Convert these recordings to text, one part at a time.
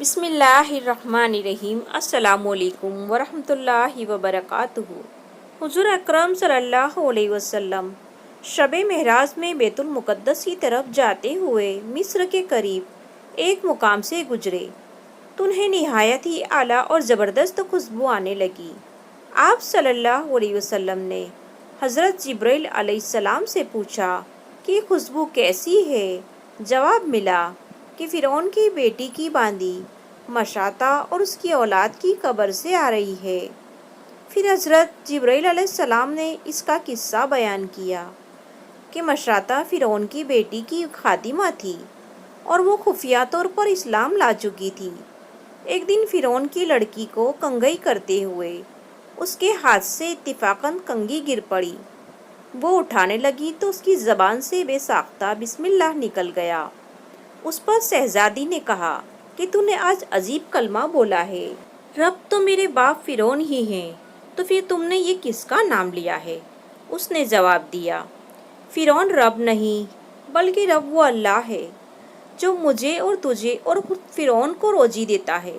بسم اللہ الرحمن الرحیم۔ السلام علیکم ورحمۃ اللہ وبرکاتہ۔ حضور اکرم صلی اللہ علیہ وسلم شب معراج میں بیت المقدس کی طرف جاتے ہوئے مصر کے قریب ایک مقام سے گزرے تو انہیں نہایت ہی اعلیٰ اور زبردست خوشبو آنے لگی۔ آپ صلی اللہ علیہ وسلم نے حضرت جبرائیل علیہ السلام سے پوچھا کہ خوشبو کیسی ہے؟ جواب ملا کہ فرعون کی بیٹی کی باندی مشاطہ اور اس کی اولاد کی قبر سے آ رہی ہے۔ پھر حضرت جبرائیل علیہ السلام نے اس کا قصہ بیان کیا کہ مشاطہ فرعون کی بیٹی کی خادمہ تھی اور وہ خفیہ طور پر اسلام لا چکی تھی۔ ایک دن فرعون کی لڑکی کو کنگھی کرتے ہوئے اس کے ہاتھ سے اتفاقاً کنگھی گر پڑی۔ وہ اٹھانے لگی تو اس کی زبان سے بے ساختہ بسم اللہ نکل گیا۔ اس پر شہزادی نے کہا کہ تو نے آج عجیب کلمہ بولا ہے، رب تو میرے باپ فرعون ہی ہیں، تو پھر تم نے یہ کس کا نام لیا ہے؟ اس نے جواب دیا، فرعون رب نہیں بلکہ رب وہ اللہ ہے جو مجھے اور تجھے اور خود فرعون کو روزی دیتا ہے۔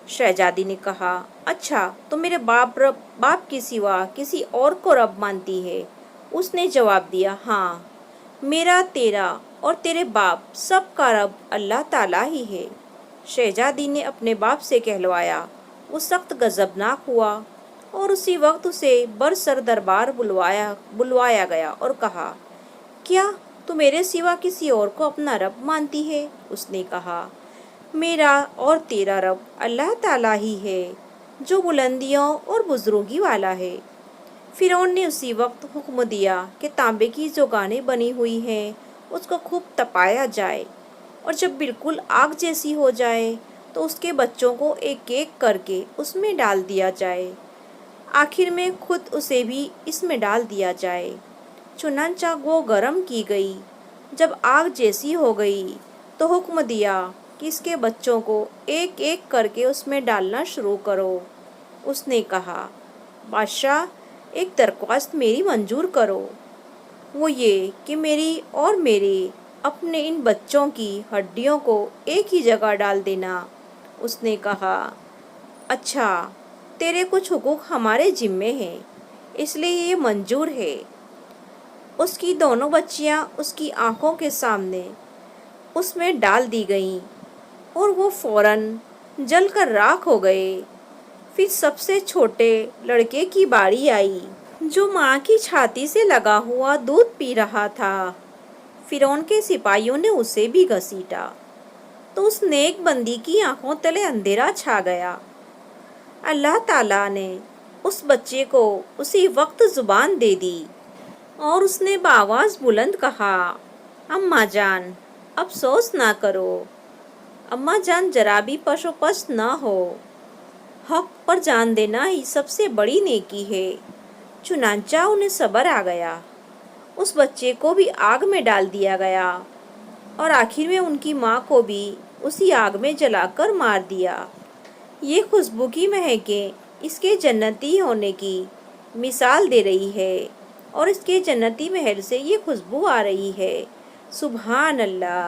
شہزادی نے کہا، اچھا تو میرے باپ کے سوا کسی اور کو رب مانتی ہے؟ اس نے جواب دیا، ہاں، میرا، تیرا اور تیرے باپ سب کا رب اللہ تعالیٰ ہی ہے۔ شہزادی نے اپنے باپ سے کہلوایا۔ وہ سخت غضبناک ہوا اور اسی وقت اسے برسر دربار بلوایا گیا اور کہا، کیا تو میرے سوا کسی اور کو اپنا رب مانتی ہے؟ اس نے کہا، میرا اور تیرا رب اللہ تعالیٰ ہی ہے جو بلندیوں اور بزرگی والا ہے۔ فرعون نے اسی وقت حکم دیا کہ تانبے کی جو گانیں بنی ہوئی ہیں اس کو خوب تپایا جائے، اور جب بالکل آگ جیسی ہو جائے تو اس کے بچوں کو ایک ایک کر کے اس میں ڈال دیا جائے، آخر میں خود اسے بھی اس میں ڈال دیا جائے۔ چنانچہ وہ گرم کی گئی۔ جب آگ جیسی ہو گئی تو حکم دیا کہ اس کے بچوں کو ایک ایک کر کے اس میں ڈالنا شروع کرو۔ اس نے کہا، بادشاہ، ایک درخواست میری منظور کرو، وہ یہ کہ میری اور میرے اپنے ان بچوں کی ہڈیوں کو ایک ہی جگہ ڈال دینا۔ اس نے کہا، اچھا، تیرے کچھ حقوق ہمارے ذمے ہیں، اس لیے یہ منظور ہے۔ اس کی دونوں بچیاں اس کی آنکھوں کے سامنے اس میں ڈال دی گئیں اور وہ فوراً جل کر راکھ ہو گئے۔ پھر سب سے چھوٹے لڑکے کی باری آئی جو ماں کی چھاتی سے لگا ہوا دودھ پی رہا تھا۔ فرعون کے سپاہیوں نے اسے بھی گھسیٹا تو اس نیک بندی کی آنکھوں تلے اندھیرا چھا گیا۔ اللہ تعالیٰ نے اس بچے کو اسی وقت زبان دے دی اور اس نے بآواز بلند کہا، اماں جان، افسوس نہ کرو، اماں جان ذرا بھی پش و پش نہ ہو، حق پر جان دینا ہی سب سے بڑی نیکی ہے۔ چنانچہ انہیں صبر آ گیا۔ اس بچے کو بھی آگ میں ڈال دیا گیا اور آخر میں ان کی ماں کو بھی اسی آگ میں جلا کر مار دیا۔ یہ خوشبو کی مہکیں اس کے جنتی ہونے کی مثال دے رہی ہے اور اس کے جنتی محل سے یہ خوشبو آ رہی ہے۔ سبحان اللہ۔